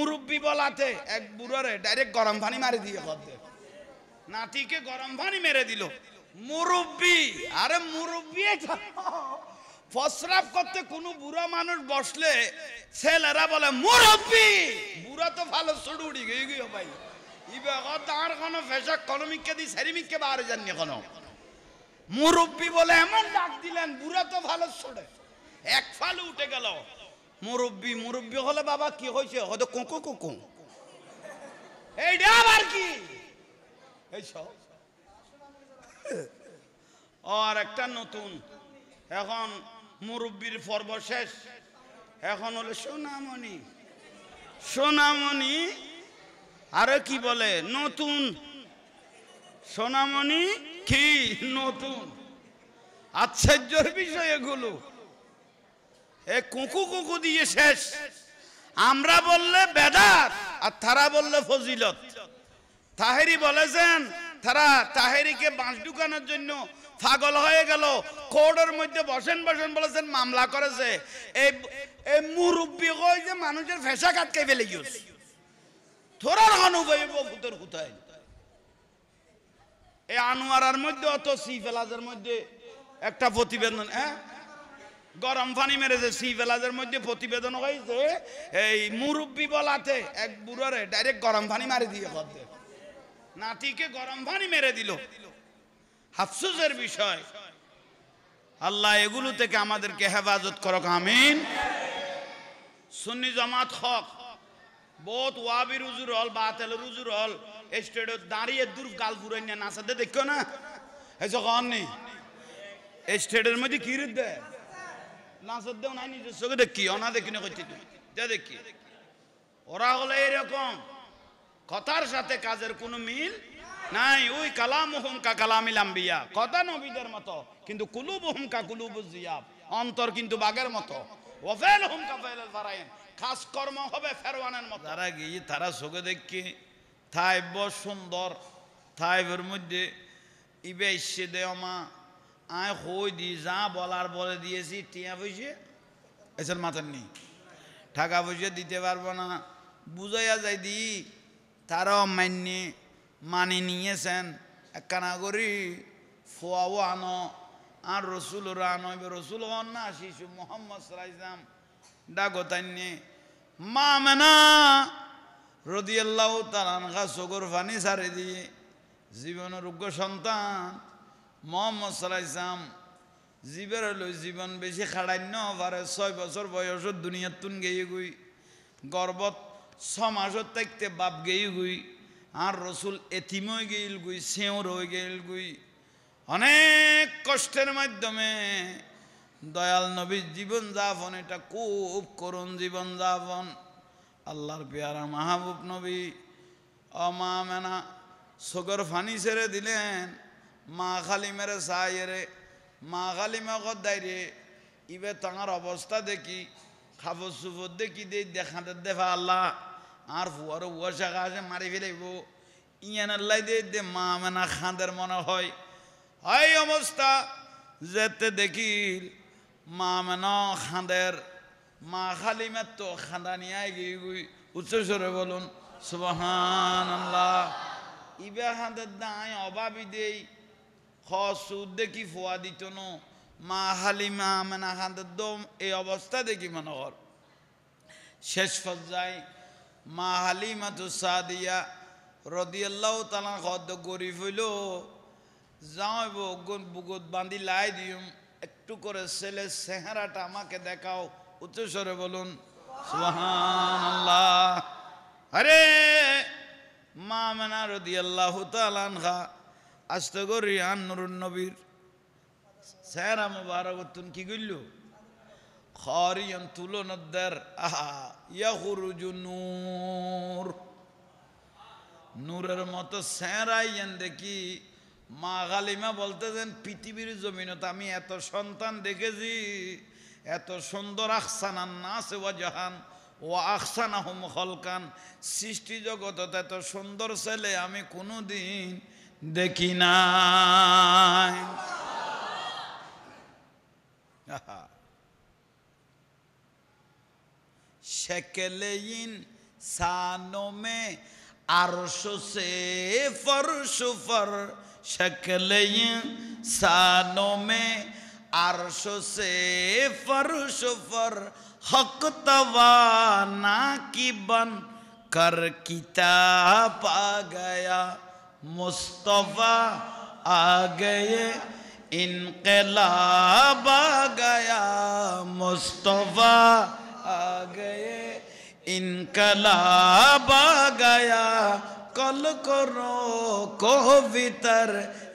মুরব্বী বলাতে এক বুড়োরে ডাইরেক্ট গরম পানি মারি দিয়ে করতে নাতিকে গরম পানি মেরে দিল মুরব্বী আরে মুরব্বী প্রস্রাব করতে কোন বুড়া মানুষ বসলে ছেলেরা বলে মুরব্বী বুড়া তো ভালো ছুড়ে উড়ি গিয়ে ভাই ইবে তার কোনো ফেসা কলমিককে দি সেরিমিককে বাহারে যাননি কোনো মুরব্বী বলে এমন ডাক দিলেন বুড়া তো ভালো ছড়ে এক ফালে উঠে গেল মুরব্বী মুরব্বী হলে বাবা কি হয়েছে হয়তো কোকো কোকো এইটা আবার কি এইসব আর একটা নতুন এখন মুরব্বীর পর্ব শেষ এখন হলো সোনামণি সোনামণি আরে কি বলে নতুন সোনামণি কি নতুন আশ্চর্যের বিষয় এগুলো এ কুকু কুকু দিয়ে শেষ আমরা বললে বেদাত আর তারা বললে ফজিলত তাহেরি বলেছেন তারা তাহেরিকে বাঁশ ঢুকানোর জন্য পাগল হয়ে গেল কোর্টের মধ্যে বসেন বসেন বলেছেন মামলা করেছে এই মুরব্বী কই যে মানুষের ফেসা কাটকে ফেলে গিয়েছে থোড়ার অনুভব ভূতের কোথায় এই আনোয়ারার মধ্যে অত সি ফেলাজের মধ্যে একটা প্রতিবেদন গরম পানি মেরেছে সি ফেলাজের মধ্যে প্রতিবেদন হয়েছে এই মুরব্বী বলাতে এক বুড়োরে ডাইরেক্ট গরম পানি মারি দিয়ে করতে নাতিকে গরম পানি মেরে দিল আফসোসের বিষয় আল্লাহ এগুলো থেকে আমাদেরকে হেফাজত করুক আমিন সুন্নি জামাত হক বহুত ওয়াবি রুজুর হল বাতেল রুজুর হল স্টেডে দাঁড়িয়ে দূর গাল ফুরাই না নাচাতে দেখো না এই যখন নেই স্টেডের মধ্যে কি দে নাচার দেও নাই নিজের চোখে দেখি অনা দেখি না করছি দেখি ওরা হলো এরকম কথার সাথে কাজের কোনো মিল নাই ওই কালামুহুম কা কালামিল আম্বিয়া কথা নবীদের মতো কিন্তু কুলুবুহুম কা কুলুবুজ জিয়াব অন্তর কিন্তু বাঘের মতো ওয়াফালহুম কা ফাইলাল ফারাইন খাস কর্ম হবে ফেরওয়ানের মতো তারা গিয়ে তারা চোখে দেখি থাইব সুন্দর থাইবের মধ্যে ইবে এসে দেওয়া আয় হই দি যা বলার বলে দিয়েছি টিয়া পয়সা এসের মাথার নেই টাকা পয়সা দিতে পারবো না বুঝাইয়া যাই দি তারাও মানি নিয়েছেন একখানা করি ফোয়াও আনো আর রসুলরা আনো রসুল হন না শিশু মোহাম্মদ সাল্লাম ডাগতান্যে মা মেনা রাদিয়াল্লাহু তাআলা আনহা চোখের পানি ছাড়ে দিয়ে জীবনের যোগ্য সন্তান মোহাম্মদ সাল্লাম জীবের হলো জীবন বেশি খাড়ান্য পারে 6 বছর বয়সত দুনিয়ার তুন গেয়ে গুই গর্বত 6 মাসত থাকতে বাপ গেয়ে গুই আর রসুল এতিম হয়ে গেল গুই সেওর হয়ে গেল গুই অনেক কষ্টের মাধ্যমে দয়াল নবীর জীবন যাপন এটা খুব করুণ জীবন যাপন আল্লাহর পেয়ারা মাহবুব নবী মা মেনা চোখের ফানি ছেড়ে দিলেন মা খালি মেরে সাইরে মা খালি মগর দাইরে ইবে তাঁর অবস্থা দেখি খাবর সুফর দেখি দেখাতে দেখা আল্লাহ আর ফুয়ারও উয়া শাখা আছে মারি ফেলাইব ইয়ান আল্লাহ দে মা মেনা খাঁদের মনে হয় এই অবস্থা যেতে দেখি মা মেনা খাঁদের মা খালি মের তো খাঁদা নিয়ে গিয়ে গুই উচ্চস্বরে বলুন সুবহানাল্লাহ ইবে খাঁদের দায় অভাবী দেই সুদ দেখি ফোয়া দিত ন মা হালিমা মেনা খাঁদের দম এই অবস্থা দেখি মনে কর শেষ পর্যায়ে মা হালিমা তো সাদিয়া রাদিয়াল্লাহু তাআলা কত গরিব হইল যাইব বুকুত বাঁধি লাই দিম একটু করে ছেলে চেহারাটা আমাকে দেখাও উচ্চস্বরে বলুন সুবহানাল্লাহ আরে মা মেনা রাদিয়াল্লাহু তাআলা আনহা আস্তে করি আন নুরুন নবীর চেহারা মুবারক তুন কি গইল খারিয়ান তুলনাদ্দার আহা ইয়াখরুজু নূর নূরের মতো চেহারাইয়ান দেখি মা গালিমা বলতেছেন পৃথিবীর জমিনত আমি এত সন্তান দেখেছি এত সুন্দর আহসানান নাস ওয়া জাহান ওয়া আহসানাহুম খলকান সৃষ্টি জগতত এত সুন্দর ছেলে আমি কোনোদিন দেখি নাই শেকেলেইন सानों में अर्श से फर्श फर शक्ल सानों में अर्श से फर्श फर हक तवाना की बन कर किताब आ गया मुस्तफा आ गए इनकलाब आ गया मुस्तफा आ गए इनकलाब आ गया कल करो को भीतर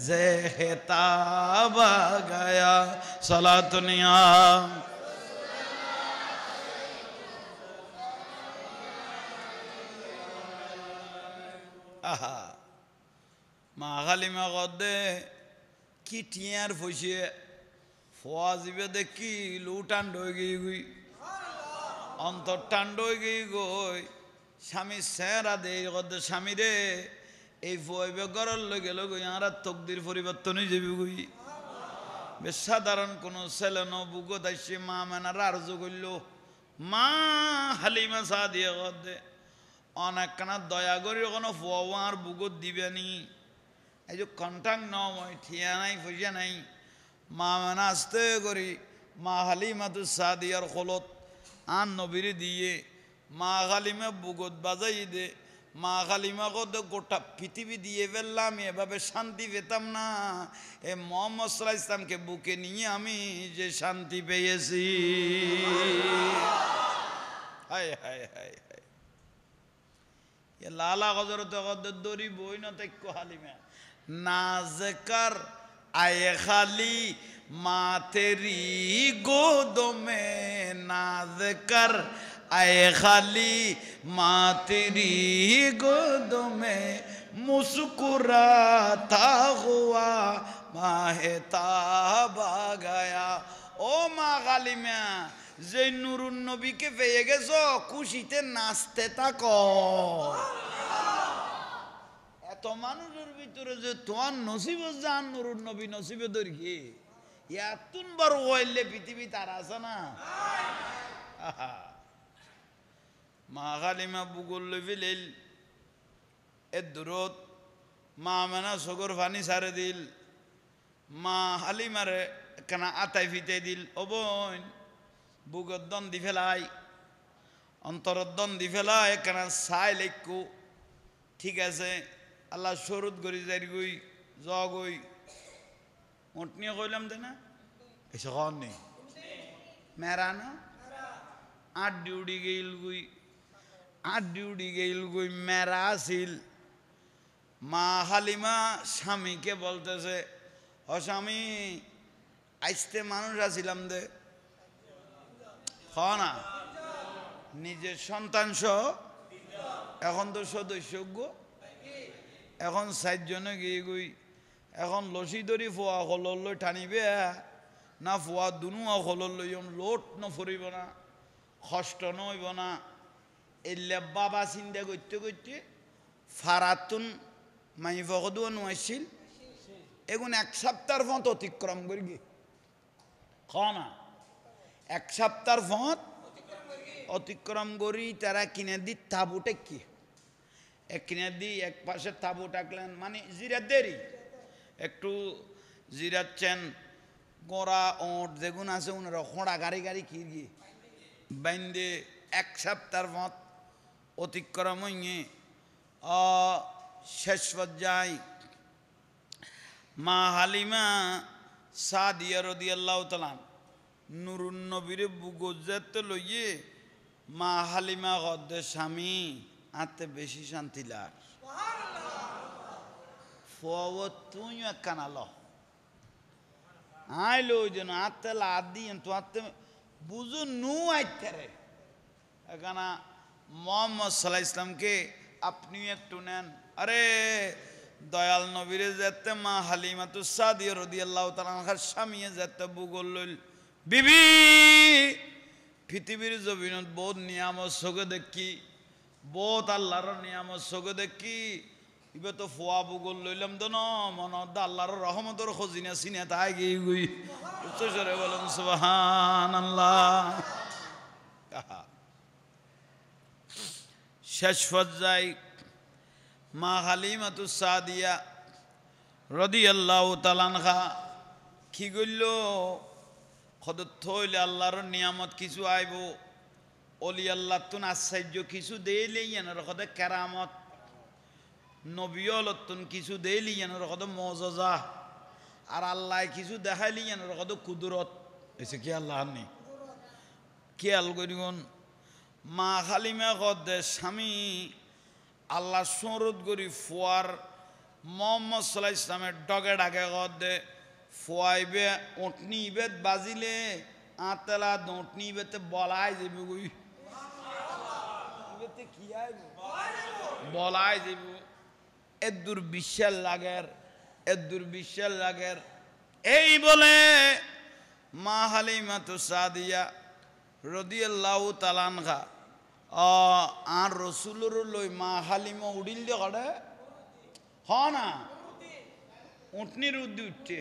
ज़ेहताब आ गया सलातुनिया आहा मागालिमा गदे किटियार फुशिए फवाजिबे देखी लूटान डोगी गुई अंतर टांडोगी गई স্বামী সেরা দে গদে স্বামী রে এই ফইবে গরল লগে লগে ইয়ারা তকদির পরিবর্তন হই যাবে গই বেশ সাধারণ কোন ছেলে ন বুগো দাইছে মা মানার আরজু কইল মা হালিমা সাদিয়া গদে অনেক কানা দয়া করি কোনো ফওয়ার বুগো দিবেনি এই যে কন্টাং নয় ঠিয়া নাই ফইয়া নাই মা মানা আস্তে করি মা হালিমা তু সাদিয়ার খলত আন নবীরে দিয়ে মা হালিমা বুগত বাজাই দে মা হালিমা কত গোটা পৃথিবী দিয়ে ফেললাম এভাবে শান্তি পেতাম না এ মুহাম্মদ সাল্লাল্লাহু আলাইহি ইসলামকে বুকে নিয়ে আমি যে শান্তি পেয়েছি হায় হায় হায় হায় এ লালা হযরত কত দরি বই না তাইকো হালিমা নাজকার আয়ে খালি মা তেরি গোদো মে নাজকার आए खाली माँ तेरी गोद में मुस्कुराता हुआ माहेताब आ गया ओ माँ खाली में যে নুরুন নবীকে পেয়ে গেছো খুশিতে নাচতে থাকো এত মানুষের ভিতরে যে তোমার নসিবে জান নুরুন নবী নসিবে দরকি ইয়াতুন বড় হইলে পৃথিবী তার আছে না মা হালিমা বুগল লইল এ দূরত মা মানা সগর ফানি সারে দিল মা হালিমারে কেনা আতাই ফিতে দিল অবন বুগর দন দি ফেলাই অন্তরত দন দি ফেলাই কেনা চাই লেখু ঠিক আছে আল্লাহ সরুদ গরি যাই গই জগই উঠনিয়ে কইলাম দে না এসে কন নেই মেরা না আট ডিউটি গেল গুই আট ডিউটি গেল গুই মেরা আসিল মা হালিমা স্বামীকে বলতেছে ও স্বামী আইসতে মানুষ আসিলাম দে না নিজের সন্তান সহ এখন তো সদস্য এখন ৬০ জনে গিয়ে গুই এখন লসি ধরি ফোয়া হলর লই টানিবে না ফোয়া দুনুয়া হলর লই লোট নফরিব না কষ্ট নইব না এলে বাবা চিন্তা করতে করতে ফারাতুন মাই ফকদুয়া নোয়াইছিল এগুন ১ সপ্তাহের পথ অতিক্রম করি গে না ১ সপ্তাহের পথ অতিক্রম করি তারা কিনে দি তাবু টেকি এক কিনে দি এক পাশে তাবু টাকলেন মানে জিরা দেরি একটু জিরাচ্ছেন গোড়া ওট যেগুন আছে ওনারা খোঁড়া গাড়ি গাড়ি কি গিয়ে বাইন্দে ১ সপ্তাহের পথ অতিক্রম হইয়ে শেষ পর্যায়ে মা হালিমা সাদিয়া রাদিয়াল্লাহু তাআলা নুরুন নবীরে বুগজাতে লইয়ে মা হালিমা গদ্দে স্বামী আতে বেশি শান্তি লাগ ফওয়া তুই কানালো আইলো যেন আতে লাদি তো আতে বুঝু নু আইতে রে এখানা মুহাম্মদ সাল্লাল্লাহু আলাইহি ইসলামকে আপনি একটু নেন আরে দয়াল নবীরে যেতে মা হালিমাতু সাদিয়া রাদিয়াল্লাহু তাআলা আনহার স্বামী যেতে বুগল লইল বিবি পৃথিবীর জমিনত বহুত নিয়ামত সগে দেখি বহুত আল্লাহর নিয়ামত সগে দেখি ইবে তো ফোয়া বুগল লইলাম তো ন মনত আল্লাহর রহমতের খজিনা সিনে তাই গই গই উচ্চস্বরে বলুন সুবহানাল্লাহ শেষ পর্যায়ে মা হালিমাতুস সাদিয়া রাদিয়াল্লাহু তাআলা আনহা কি গইল খদত হইলে আল্লাহর নিয়ামত কিছু আইব অলি আল্লাহ তুন আশ্চর্য কিছু দেইলে ইয়ানোর খদে কেরামত নবিয়লতুন কিছু দেইলি ইয়ানোর খদে মুজিজা আর আল্লাহ কিছু দেখাইলি ইয়ানোর খদে কুদরত এসে কি আল্লাহ নি খেয়াল করিগন মা হালিমা খদে স্বামী আল্লাহ সরদ করি ফুয়ার মোহাম্মদ সাল্লাল্লাহু আলাইহি ইসলামের ডগে ডাকে খদে ফুয়াইবে উটনি ইবেত বাজিলে আতলা উটনি ইবেতে বলাই যাবে গই ইবেতে কি আইব বলাই যাবে এদুর বিশাল লাগের এই বলে মা হালিমাতুস সাদিয়া রাদিয়াল্লাহু তাআলা আনহা আর রসুলের লই মা হালিমা উড়িল দিয়ে কড়ে হ না উঠনির উদ্দি উঠছে